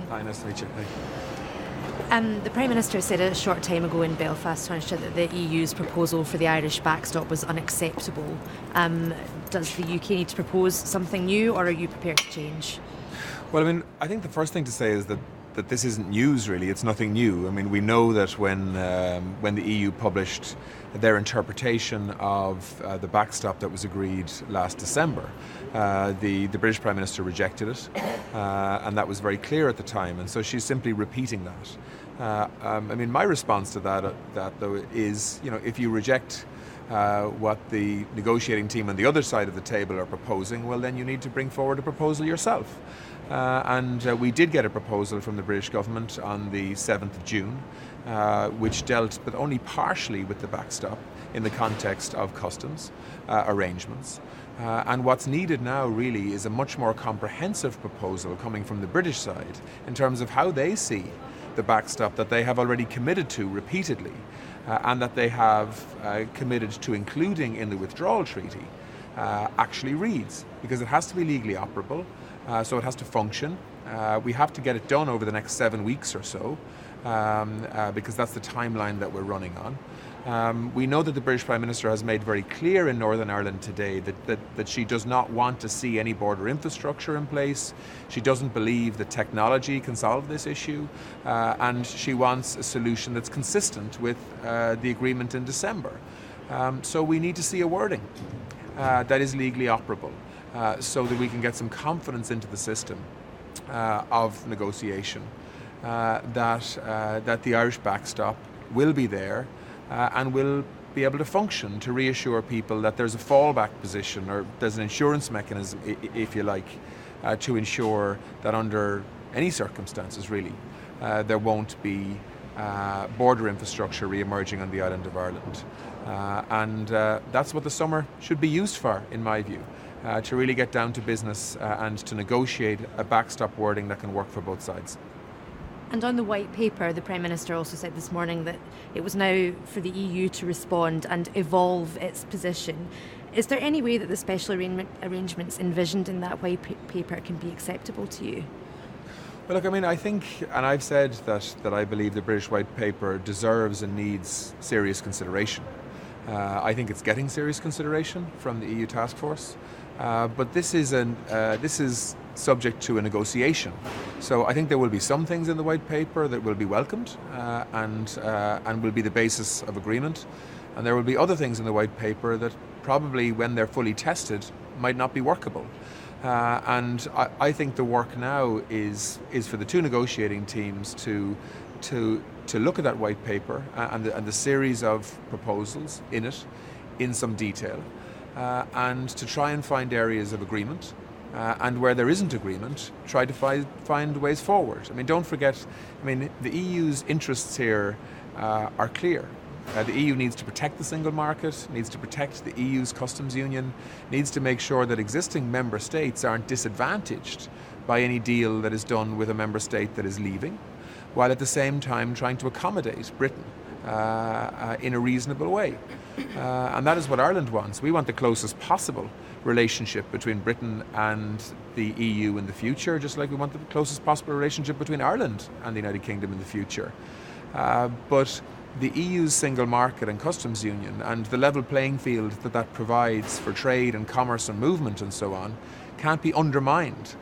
Hi, nice to meet you. Hey. The Prime Minister said a short time ago in Belfast that the EU's proposal for the Irish backstop was unacceptable. Does the UK need to propose something new, or are you prepared to change? Well, I mean, I think the first thing to say is that this isn't news, really. It's nothing new. I mean, we know that when the EU published their interpretation of the backstop that was agreed last December, the British Prime Minister rejected it, and that was very clear at the time. And so she's simply repeating that. I mean, my response to that though is, if you reject what the negotiating team on the other side of the table are proposing, well, then you need to bring forward a proposal yourself. And we did get a proposal from the British government on the 7th of June, which dealt but only partially with the backstop in the context of customs arrangements. And what's needed now really is a much more comprehensive proposal coming from the British side in terms of how they see the backstop that they have already committed to repeatedly and that they have committed to including in the withdrawal treaty actually reads, because it has to be legally operable. So it has to function. We have to get it done over the next 7 weeks or so, because that's the timeline that we're running on. We know that the British Prime Minister has made very clear in Northern Ireland today that she does not want to see any border infrastructure in place. She doesn't believe that technology can solve this issue, and she wants a solution that's consistent with the agreement in December. So we need to see a wording that is legally operable. So that we can get some confidence into the system of negotiation, that the Irish backstop will be there and will be able to function to reassure people that there's a fallback position, or there's an insurance mechanism, if you like, to ensure that under any circumstances really there won't be border infrastructure re-emerging on the island of Ireland. And that's what the summer should be used for, in my view. To really get down to business and to negotiate a backstop wording that can work for both sides. And on the white paper, the Prime Minister also said this morning that it was now for the EU to respond and evolve its position. Is there any way that the special arrangements envisioned in that white paper can be acceptable to you? Well, look, I mean, I think, and I've said that I believe the British white paper deserves and needs serious consideration. I think it's getting serious consideration from the EU task force, but this is subject to a negotiation. So I think there will be some things in the white paper that will be welcomed and will be the basis of agreement, and there will be other things in the white paper that probably, when they're fully tested, might not be workable. And I think the work now is for the two negotiating teams to look at that white paper and the series of proposals in it in some detail, and to try and find areas of agreement, and where there isn't agreement, try to find ways forward. I mean, don't forget, the EU's interests here are clear. The EU needs to protect the single market, needs to protect the EU's customs union, needs to make sure that existing member states aren't disadvantaged by any deal that is done with a member state that is leaving, while at the same time trying to accommodate Britain in a reasonable way. And that is what Ireland wants. We want the closest possible relationship between Britain and the EU in the future, just like we want the closest possible relationship between Ireland and the United Kingdom in the future. But the EU's single market and customs union and the level playing field that provides for trade and commerce and movement and so on can't be undermined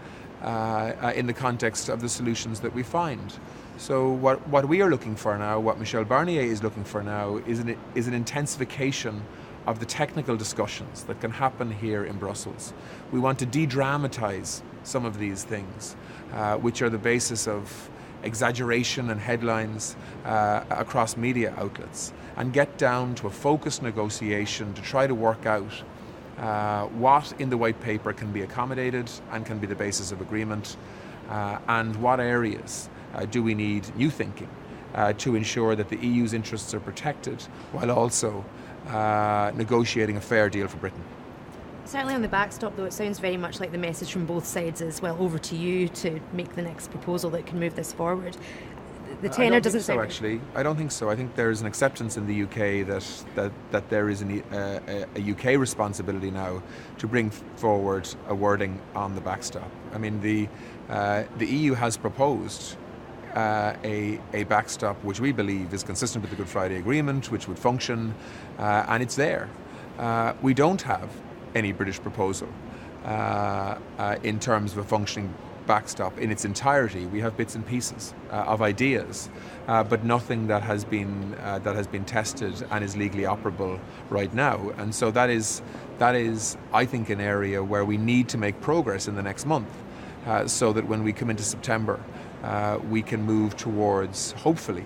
in the context of the solutions that we find. So what we are looking for now, what Michel Barnier is looking for now, is an intensification of the technical discussions that can happen here in Brussels. We want to de-dramatize some of these things, which are the basis of exaggeration and headlines across media outlets, and get down to a focused negotiation to try to work out what in the white paper can be accommodated and can be the basis of agreement, and what areas do we need new thinking to ensure that the EU's interests are protected while also negotiating a fair deal for Britain. Certainly on the backstop, though, it sounds very much like the message from both sides is, well, over to you to make the next proposal that can move this forward. the tenor doesn't sound. Actually, I don't think so. I think there is an acceptance in the UK that there is a UK responsibility now to bring forward a wording on the backstop. I mean, the EU has proposed a backstop which we believe is consistent with the Good Friday Agreement, which would function, and it's there. We don't have any British proposal in terms of a functioning backstop in its entirety. We have bits and pieces of ideas, but nothing that has been tested and is legally operable right now. And so that is, I think, an area where we need to make progress in the next month, so that when we come into September, we can move towards, hopefully,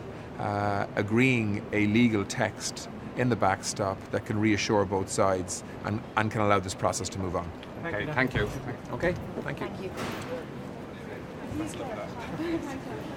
agreeing a legal text in the backstop that can reassure both sides and can allow this process to move on. Okay, thank you. Okay, thank you. Thank you.